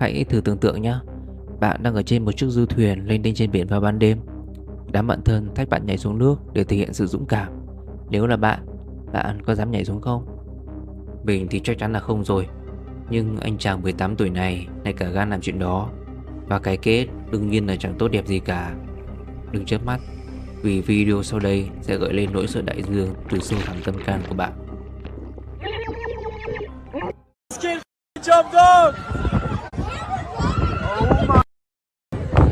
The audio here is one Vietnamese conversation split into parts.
Hãy thử tưởng tượng nhé, bạn đang ở trên một chiếc du thuyền lênh đênh trên biển vào ban đêm. Đám bạn thân thách bạn nhảy xuống nước để thể hiện sự dũng cảm. Nếu là bạn, bạn có dám nhảy xuống không? Mình thì chắc chắn là không rồi. Nhưng anh chàng 18 tuổi này lại cả gan làm chuyện đó. Và cái kết đương nhiên là chẳng tốt đẹp gì cả. Đừng chớp mắt, vì video sau đây sẽ gợi lên nỗi sợ đại dương từ sâu thẳm tâm can của bạn. Jumped on! Oh my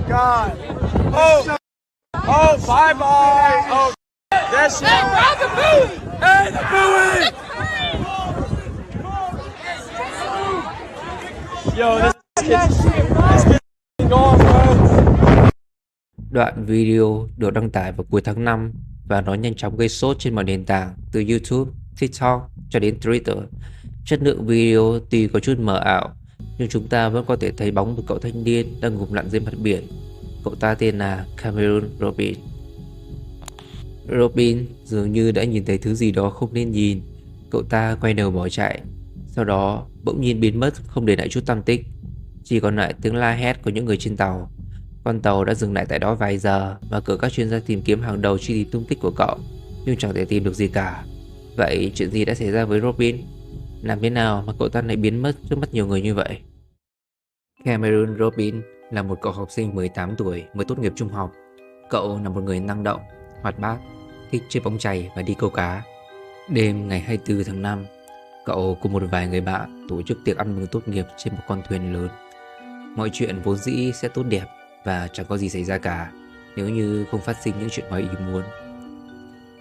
God! Oh! Oh! Bye bye! Oh! That's it! Hey, grab the buoy! Hey, the buoy! Yo, this kid's going, bro. Đoạn video được đăng tải vào cuối tháng 5 và nó nhanh chóng gây sốt trên mọi nền tảng từ YouTube, TikTok cho đến Twitter. Chất lượng video tuy có chút mờ ảo, nhưng chúng ta vẫn có thể thấy bóng một cậu thanh niên đang ngụp lặn dưới mặt biển. Cậu ta tên là Cameron Robin. Robin dường như đã nhìn thấy thứ gì đó không nên nhìn. Cậu ta quay đầu bỏ chạy, sau đó bỗng nhiên biến mất không để lại chút tăm tích. Chỉ còn lại tiếng la hét của những người trên tàu. Con tàu đã dừng lại tại đó vài giờ và cử các chuyên gia tìm kiếm hàng đầu truy tìm tung tích của cậu, nhưng chẳng thể tìm được gì cả. Vậy chuyện gì đã xảy ra với Robin? Làm thế nào mà cậu ta lại biến mất trước mắt nhiều người như vậy? Cameron Robin là một cậu học sinh 18 tuổi mới tốt nghiệp trung học. Cậu là một người năng động, hoạt bát, thích chơi bóng chày và đi câu cá. Đêm ngày 24 tháng 5, cậu cùng một vài người bạn tổ chức tiệc ăn mừng tốt nghiệp trên một con thuyền lớn. Mọi chuyện vốn dĩ sẽ tốt đẹp và chẳng có gì xảy ra cả nếu như không phát sinh những chuyện ngoài ý muốn.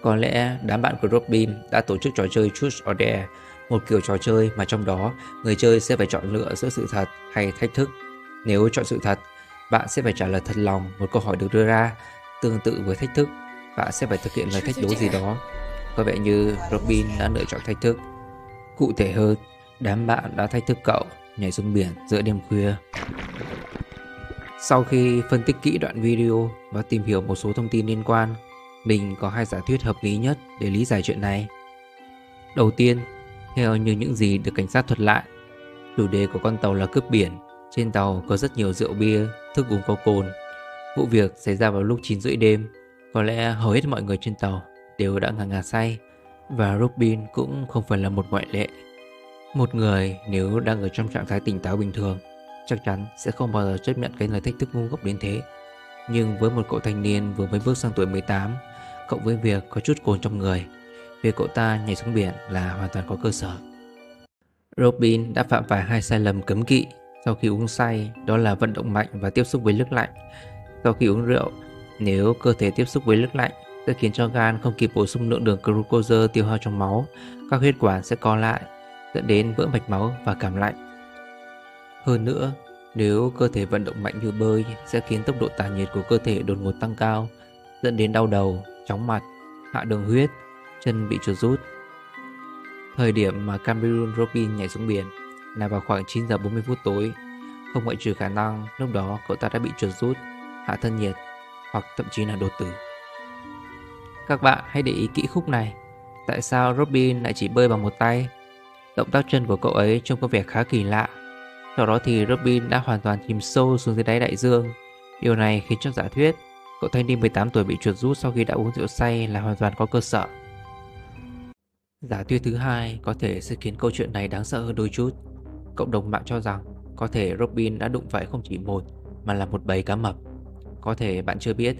Có lẽ đám bạn của Robin đã tổ chức trò chơi Truth or Dare, một kiểu trò chơi mà trong đó người chơi sẽ phải chọn lựa giữa sự thật hay thách thức. Nếu chọn sự thật, bạn sẽ phải trả lời thật lòng một câu hỏi được đưa ra. Tương tự với thách thức, bạn sẽ phải thực hiện lời thách đố gì đó. Có vẻ như Robin đã lựa chọn thách thức. Cụ thể hơn, đám bạn đã thách thức cậu nhảy xuống biển giữa đêm khuya. Sau khi phân tích kỹ đoạn video và tìm hiểu một số thông tin liên quan, mình có hai giả thuyết hợp lý nhất để lý giải chuyện này. Đầu tiên, theo như những gì được cảnh sát thuật lại, chủ đề của con tàu là cướp biển. Trên tàu có rất nhiều rượu bia, thức uống có cồn. Vụ việc xảy ra vào lúc 9 rưỡi đêm. Có lẽ hầu hết mọi người trên tàu đều đã ngà say, và Robin cũng không phải là một ngoại lệ. Một người nếu đang ở trong trạng thái tỉnh táo bình thường chắc chắn sẽ không bao giờ chấp nhận cái lời thách thức ngu ngốc đến thế. Nhưng với một cậu thanh niên vừa mới bước sang tuổi 18, cộng với việc có chút cồn trong người, việc cậu ta nhảy xuống biển là hoàn toàn có cơ sở. Robin đã phạm phải hai sai lầm cấm kỵ sau khi uống say, đó là vận động mạnh và tiếp xúc với nước lạnh. Sau khi uống rượu, nếu cơ thể tiếp xúc với nước lạnh sẽ khiến cho gan không kịp bổ sung lượng đường glucose tiêu hao trong máu, các huyết quản sẽ co lại, dẫn đến vỡ mạch máu và cảm lạnh. Hơn nữa, nếu cơ thể vận động mạnh như bơi sẽ khiến tốc độ tản nhiệt của cơ thể đột ngột tăng cao, dẫn đến đau đầu, chóng mặt, hạ đường huyết, chân bị chuột rút. Thời điểm mà Cameron Robin nhảy xuống biển là vào khoảng 9 giờ 40 phút tối, không ngoại trừ khả năng lúc đó cậu ta đã bị chuột rút, hạ thân nhiệt hoặc thậm chí là đột tử. Các bạn hãy để ý kỹ khúc này. Tại sao Robin lại chỉ bơi bằng một tay? Động tác chân của cậu ấy trông có vẻ khá kỳ lạ. Sau đó thì Robin đã hoàn toàn chìm sâu xuống dưới đáy đại dương. Điều này khiến cho giả thuyết cậu thanh niên 18 tuổi bị chuột rút sau khi đã uống rượu say là hoàn toàn có cơ sở. Giả thuyết thứ hai có thể sẽ khiến câu chuyện này đáng sợ hơn đôi chút. Cộng đồng mạng cho rằng có thể Robin đã đụng phải không chỉ một mà là một bầy cá mập. Có thể bạn chưa biết,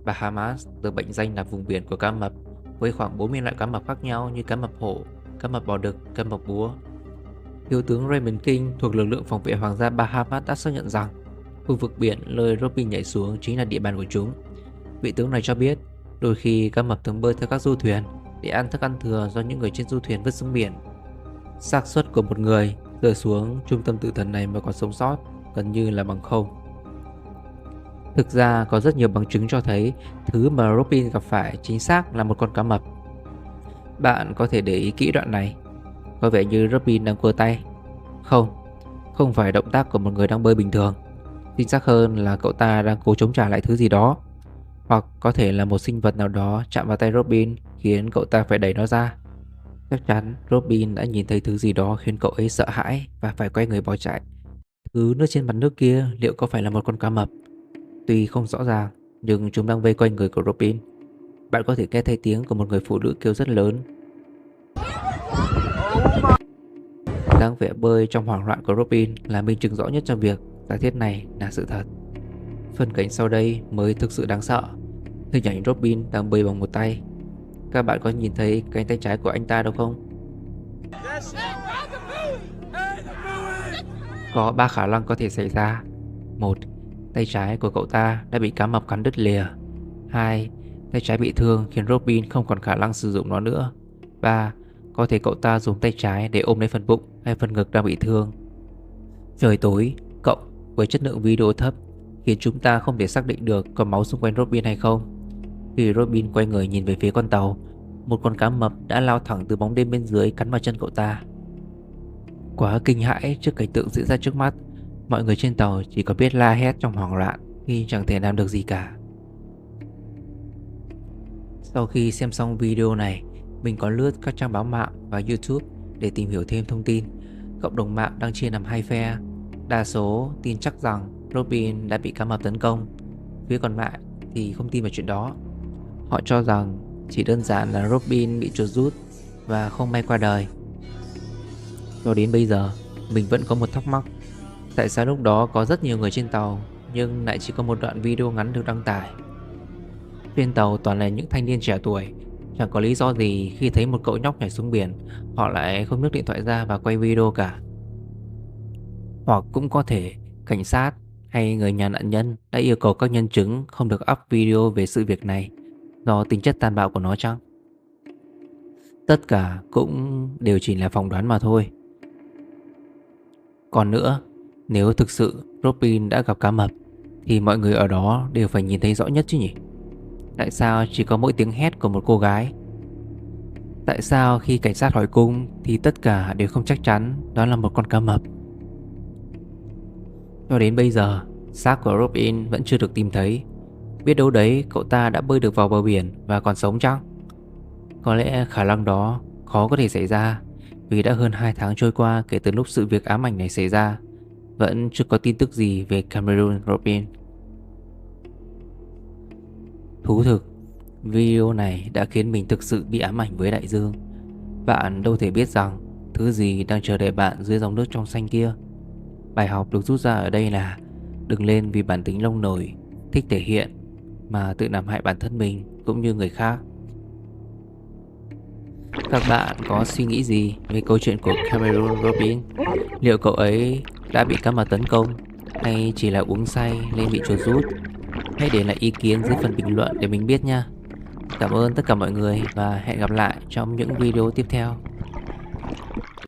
Bahamas được mệnh danh là vùng biển của cá mập, với khoảng 40 loại cá mập khác nhau như cá mập hổ, cá mập bò đực, cá mập búa. Thiếu tướng Raymond King thuộc lực lượng phòng vệ hoàng gia Bahamas đã xác nhận rằng khu vực biển nơi Robin nhảy xuống chính là địa bàn của chúng. Vị tướng này cho biết đôi khi cá mập thường bơi theo các du thuyền để ăn thức ăn thừa do những người trên du thuyền vứt xuống biển. Xác suất của một người rơi xuống trung tâm tử thần này mà còn sống sót gần như là bằng không. Thực ra có rất nhiều bằng chứng cho thấy thứ mà Robin gặp phải chính xác là một con cá mập. Bạn có thể để ý kỹ đoạn này. Có vẻ như Robin đang cua tay. Không phải động tác của một người đang bơi bình thường. Chính xác hơn là cậu ta đang cố chống trả lại thứ gì đó. Hoặc có thể là một sinh vật nào đó chạm vào tay Robin khiến cậu ta phải đẩy nó ra. Chắc chắn Robin đã nhìn thấy thứ gì đó khiến cậu ấy sợ hãi và phải quay người bỏ chạy. Thứ nước trên mặt nước kia liệu có phải là một con cá mập? Tuy không rõ ràng, nhưng chúng đang vây quanh người của Robin. Bạn có thể nghe thấy tiếng của một người phụ nữ kêu rất lớn. dáng vẻ bơi trong hoảng loạn của Robin là minh chứng rõ nhất cho việc giả thiết này là sự thật. Phân cảnh sau đây mới thực sự đáng sợ. Hình ảnh Robin đang bơi bằng một tay. Các bạn có nhìn thấy cánh tay trái của anh ta đâu không? Có 3 khả năng có thể xảy ra. 1. Tay trái của cậu ta đã bị cá mập cắn đứt lìa. 2. Tay trái bị thương khiến Robin không còn khả năng sử dụng nó nữa. 3. Có thể cậu ta dùng tay trái để ôm lấy phần bụng hay phần ngực đang bị thương. Trời tối, cộng với chất lượng video thấp khiến chúng ta không thể xác định được có máu xung quanh Robin hay không. Khi Robin quay người nhìn về phía con tàu, một con cá mập đã lao thẳng từ bóng đêm bên dưới cắn vào chân cậu ta. Quá kinh hãi trước cảnh tượng diễn ra trước mắt, mọi người trên tàu chỉ có biết la hét trong hoảng loạn khi chẳng thể làm được gì cả. Sau khi xem xong video này, mình có lướt các trang báo mạng và YouTube để tìm hiểu thêm thông tin. Cộng đồng mạng đang chia làm hai phe. Đa số tin chắc rằng Robin đã bị cá mập tấn công. Phía còn lại thì không tin vào chuyện đó. Họ cho rằng chỉ đơn giản là Robin bị chuột rút và không may qua đời. Cho đến bây giờ, mình vẫn có một thắc mắc. Tại sao lúc đó có rất nhiều người trên tàu nhưng lại chỉ có một đoạn video ngắn được đăng tải? Trên tàu toàn là những thanh niên trẻ tuổi. Chẳng có lý do gì khi thấy một cậu nhóc nhảy xuống biển họ lại không nhấc điện thoại ra và quay video cả. Hoặc cũng có thể cảnh sát hay người nhà nạn nhân đã yêu cầu các nhân chứng không được up video về sự việc này do tính chất tàn bạo của nó chăng? Tất cả cũng đều chỉ là phỏng đoán mà thôi. Còn nữa, nếu thực sự Robin đã gặp cá mập thì mọi người ở đó đều phải nhìn thấy rõ nhất chứ nhỉ? Tại sao chỉ có mỗi tiếng hét của một cô gái? Tại sao khi cảnh sát hỏi cung thì tất cả đều không chắc chắn đó là một con cá mập? Cho đến bây giờ, xác của Robin vẫn chưa được tìm thấy. Biết đâu đấy cậu ta đã bơi được vào bờ biển và còn sống chăng? Có lẽ khả năng đó khó có thể xảy ra vì đã hơn 2 tháng trôi qua kể từ lúc sự việc ám ảnh này xảy ra. Vẫn chưa có tin tức gì về Cameron Robin. Thú thực, video này đã khiến mình thực sự bị ám ảnh với đại dương. Bạn đâu thể biết rằng thứ gì đang chờ đợi bạn dưới dòng nước trong xanh kia. Bài học được rút ra ở đây là đừng lên vì bản tính nông nổi, thích thể hiện mà tự làm hại bản thân mình cũng như người khác. Các bạn có suy nghĩ gì về câu chuyện của Cameron Robin? Liệu cậu ấy đã bị cá mập tấn công hay chỉ là uống say nên bị chuột rút? Hãy để lại ý kiến dưới phần bình luận để mình biết nha. Cảm ơn tất cả mọi người và hẹn gặp lại trong những video tiếp theo.